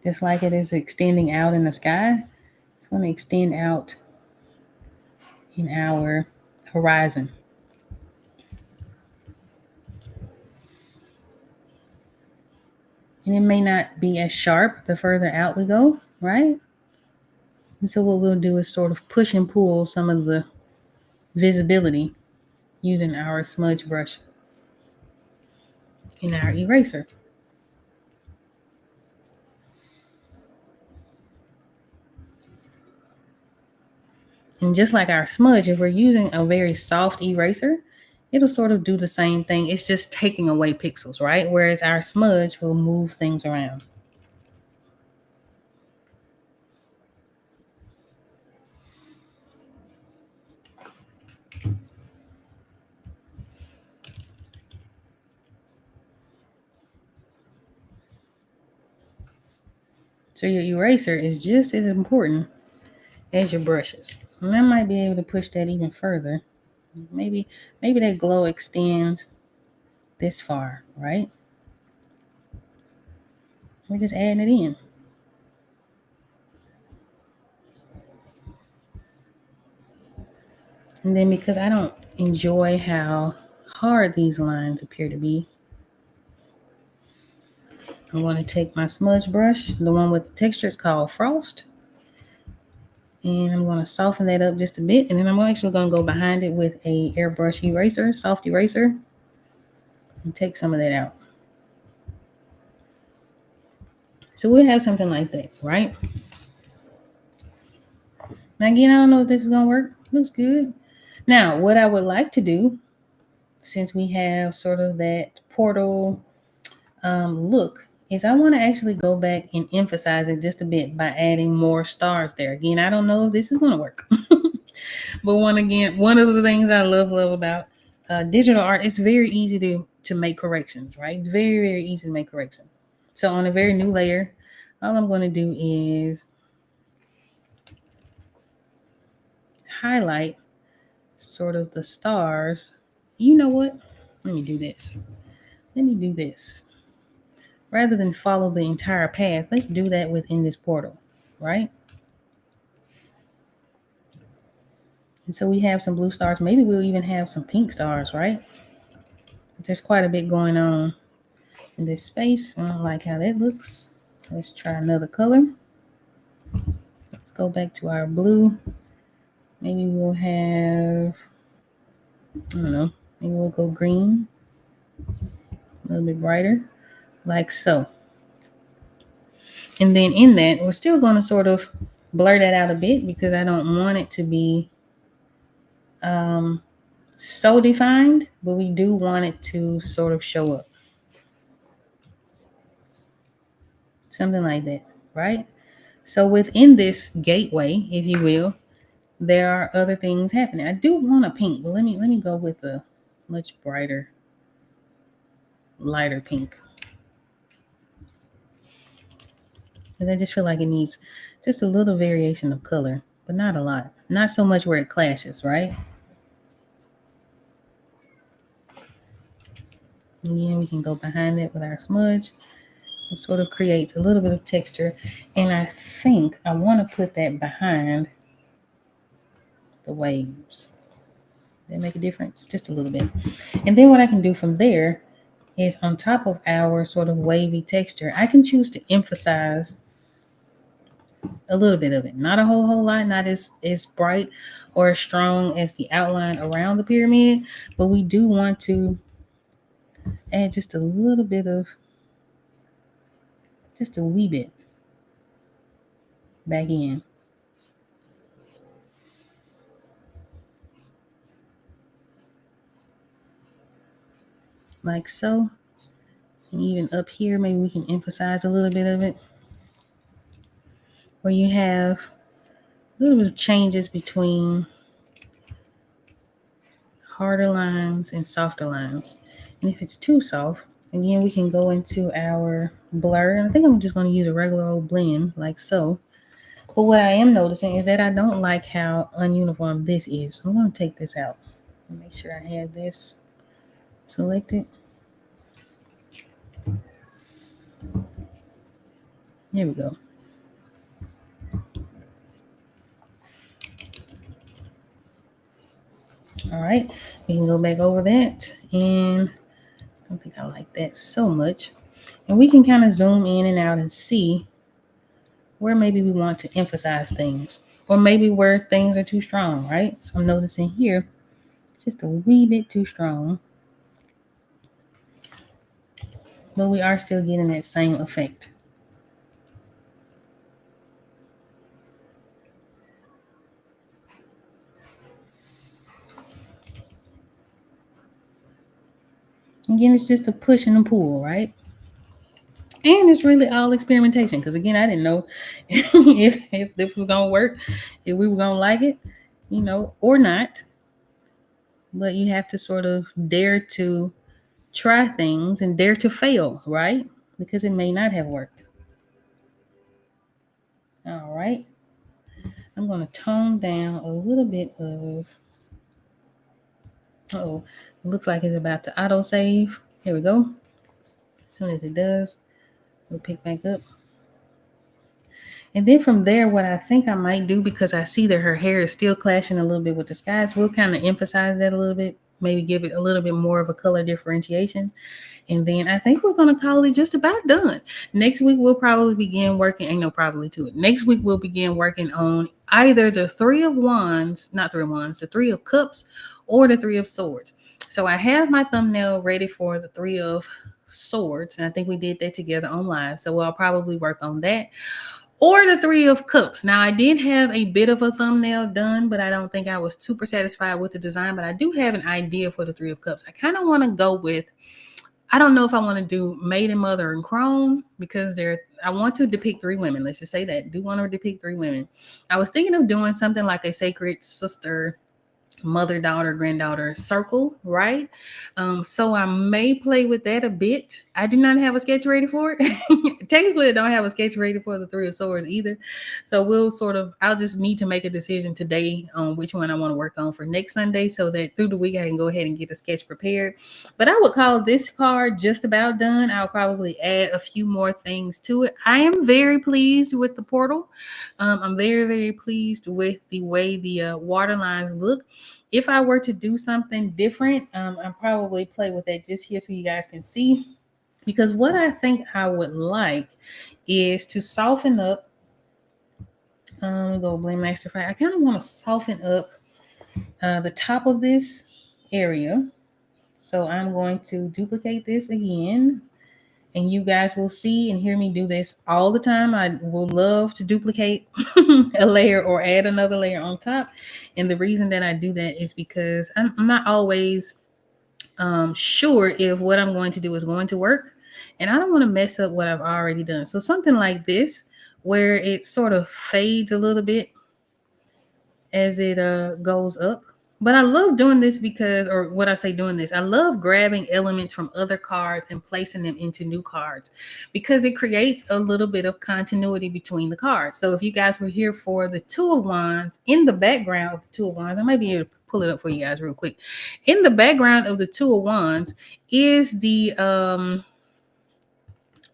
[SPEAKER 1] Just like it is extending out in the sky, it's going to extend out in our horizon. And it may not be as sharp the further out we go, right? And so what we'll do is sort of push and pull some of the visibility using our smudge brush and our eraser. And just like our smudge, if we're using a very soft eraser, it'll sort of do the same thing. It's just taking away pixels, right? Whereas our smudge will move things around. So your eraser is just as important as your brushes. And I might be able to push that even further. Maybe that glow extends this far, right? We're just adding it in. And then because I don't enjoy how hard these lines appear to be, I'm going to take my smudge brush, the one with the texture, it's called Frost. And I'm going to soften that up just a bit. And then I'm actually going to go behind it with a airbrush eraser, soft eraser, and take some of that out. So we'll have something like that, right? Now again, I don't know if this is going to work. Looks good. Now, what I would like to do, since we have sort of that portal look, is I want to actually go back and emphasize it just a bit by adding more stars there. Again, I don't know if this is going to work. But one of the things I love about digital art, it's very easy to make corrections, right? It's very, very easy to make corrections. So on a very new layer, all I'm going to do is highlight sort of the stars. You know what? Let me do this. Rather than follow the entire path, let's do that within this portal, right? And so we have some blue stars. Maybe we'll even have some pink stars, right? There's quite a bit going on in this space. I don't like how that looks. So let's try another color. Let's go back to our blue. Maybe we'll have, I don't know, maybe we'll go green. A little bit brighter, like so. And then in that, we're still going to sort of blur that out a bit because I don't want it to be so defined, but we do want it to sort of show up. Something like that, right? So within this gateway, if you will, there are other things happening. I do want a pink, but let me go with a much brighter, lighter pink. Because I just feel like it needs just a little variation of color, but not a lot. Not so much where it clashes, right? Again, we can go behind it with our smudge. It sort of creates a little bit of texture. And I think I want to put that behind the waves. That make a difference? Just a little bit. And then what I can do from there is on top of our sort of wavy texture, I can choose to emphasize a little bit of it. Not a whole lot, not as bright or as strong as the outline around the pyramid, but we do want to add just a little bit of, just a wee bit back in. Like so. And even up here, maybe we can emphasize a little bit of it. Where you have a little bit of changes between harder lines and softer lines. And if it's too soft, again, we can go into our blur. And I think I'm just going to use a regular old blend like so. But what I am noticing is that I don't like how ununiform this is. So I'm going to take this out. Make sure I have this selected. There we go. All right, we can go back over that, and I don't think I like that so much. And we can kind of zoom in and out and see where maybe we want to emphasize things, or maybe where things are too strong, right? So I'm noticing here, just a wee bit too strong, but we are still getting that same effect. Again, it's just a push and a pull, right? And it's really all experimentation, because again, I didn't know if this was gonna work, if we were gonna like it, or not. But you have to sort of dare to try things and dare to fail, right? Because it may not have worked. All right. I'm going to tone down a little bit of, oh, it looks like it's about to auto save. Here we go. As soon as it does, we'll pick back up. And then from there, what I think I might do, because I see that her hair is still clashing a little bit with the skies, we'll kind of emphasize that a little bit, maybe give it a little bit more of a color differentiation. And then I think we're going to call it just about done. Next week, we'll probably begin working, ain't no probably to it. Next week, we'll begin working on either the Three of Wands, not Three of Wands, the Three of Cups, or the Three of Swords. So I have my thumbnail ready for the Three of Swords, and I think we did that together on live. So I'll probably work on that. Or the Three of Cups. Now, I did have a bit of a thumbnail done, but I don't think I was super satisfied with the design. But I do have an idea for the Three of Cups. I kind of want to go with, I don't know if I want to do Maiden, Mother, and Crone, because I want to depict three women. Let's just say that. I do want to depict three women. I was thinking of doing something like a sacred sister, mother, daughter, granddaughter circle, right? So I may play with that a bit. I do not have a sketch ready for it. Technically, I don't have a sketch ready for the Three of Swords either. So I'll just need to make a decision today on which one I want to work on for next Sunday, so that through the week I can go ahead and get a sketch prepared. But I would call this card just about done. I'll probably add a few more things to it. I am very pleased with the portal. I'm very, very pleased with the way the water lines look. If I were to do something different, I'll probably play with that just here so you guys can see. Because what I think I would like is to soften up. Go Blend Master File. I kind of want to soften up the top of this area. So I'm going to duplicate this again. And you guys will see and hear me do this all the time. I will love to duplicate a layer or add another layer on top. And the reason that I do that is because I'm not always sure if what I'm going to do is going to work. And I don't want to mess up what I've already done. So something like this, where it sort of fades a little bit as it goes up. But I love doing this because, or what I say doing this, I love grabbing elements from other cards and placing them into new cards, because it creates a little bit of continuity between the cards. So if you guys were here for the Two of Wands, in the background of the Two of Wands, I might be able to pull it up for you guys real quick. In the background of the Two of Wands is the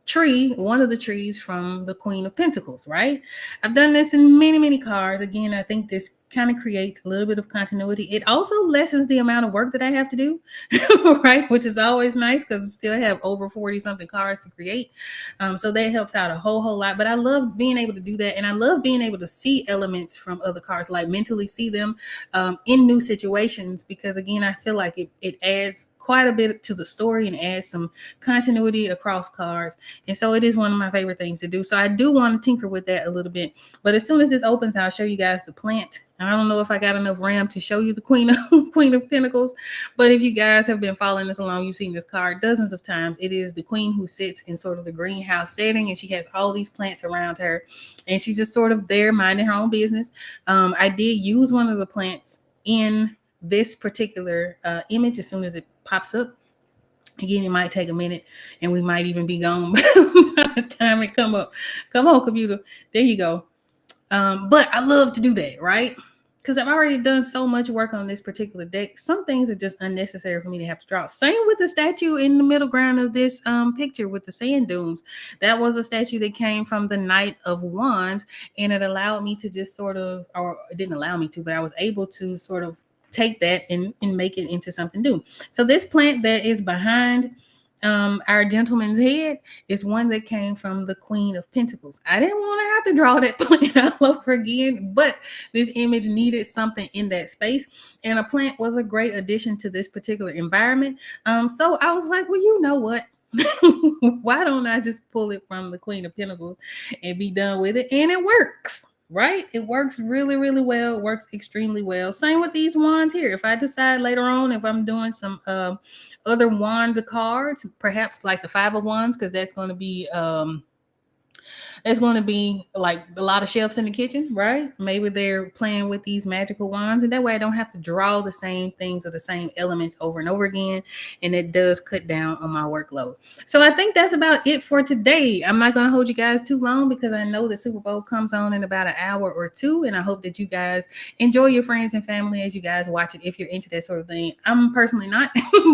[SPEAKER 1] tree, one of the trees from the Queen of Pentacles, right? I've done this in many, many cards. Again, I think this kind of creates a little bit of continuity. It also lessens the amount of work that I have to do, right? Which is always nice because we still have over 40 something cards to create. So that helps out a whole lot. But I love being able to do that. And I love being able to see elements from other cards, like mentally see them in new situations, because again, I feel like it adds quite a bit to the story and adds some continuity across cards. And so it is one of my favorite things to do. So I do want to tinker with that a little bit. But as soon as this opens, I'll show you guys the plant. I don't know if I got enough RAM to show you the Queen of Pentacles, but if you guys have been following this along, you've seen this card dozens of times. It is the queen who sits in sort of the greenhouse setting, and she has all these plants around her, and she's just sort of there minding her own business. I did use one of the plants in this particular image as soon as it pops up. Again, it might take a minute, and we might even be gone by the time it come up. Come on, computer. There you go. But I love to do that, right? Because I've already done so much work on this particular deck. Some things are just unnecessary for me to have to draw. Same with the statue in the middle ground of this picture with the sand dunes. That was a statue that came from the Knight of Wands, and it allowed me to just sort of, or it didn't allow me to, but I was able to sort of take that and make it into something new. So this plant that is behind our gentleman's head is one that came from the Queen of Pentacles. I didn't want to have to draw that plant all over again, but this image needed something in that space, and a plant was a great addition to this particular environment. So I was like, well, you know what? Why don't I just pull it from the Queen of Pentacles and be done with it? And it works. Right? It works really, really well. It works extremely well. Same with these wands here. If I decide later on, if I'm doing some other wand cards, perhaps like the Five of Wands, because that's going to be it's going to be like a lot of shelves in the kitchen, right? Maybe they're playing with these magical wands, and that way I don't have to draw the same things or the same elements over and over again, and it does cut down on my workload. So I think that's about it for today. I'm not going to hold you guys too long because I know the Super Bowl comes on in about an hour or two, and I hope that you guys enjoy your friends and family as you guys watch it if you're into that sort of thing. I'm personally not,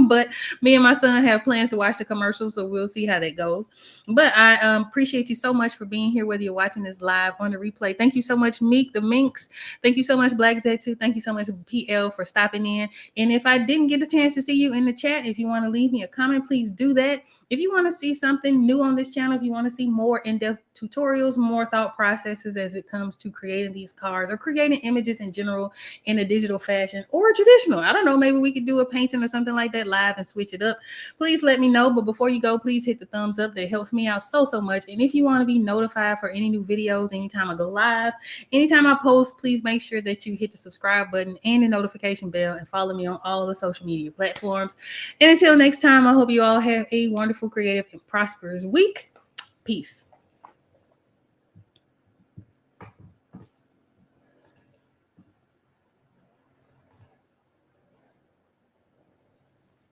[SPEAKER 1] but me and my son have plans to watch the commercials, so we'll see how that goes. But I appreciate you so much for being here, whether you're watching this live on the replay. Thank you so much, Meek the Minx. Thank you so much, Black Zetsu. Thank you so much, PL, for stopping in. And if I didn't get a chance to see you in the chat, if you want to leave me a comment, please do that. If you want to see something new on this channel, if you want to see more in-depth tutorials, more thought processes as it comes to creating these cards or creating images in general in a digital fashion or traditional, I don't know, maybe we could do a painting or something like that live and switch it up. Please let me know. But before you go, please hit the thumbs up. That helps me out so much. And if you want to be notified for any new videos, anytime I go live, anytime I post, please make sure that you hit the subscribe button and the notification bell and follow me on all the social media platforms. And until next time, I hope you all have a wonderful, creative, and prosperous week. Peace.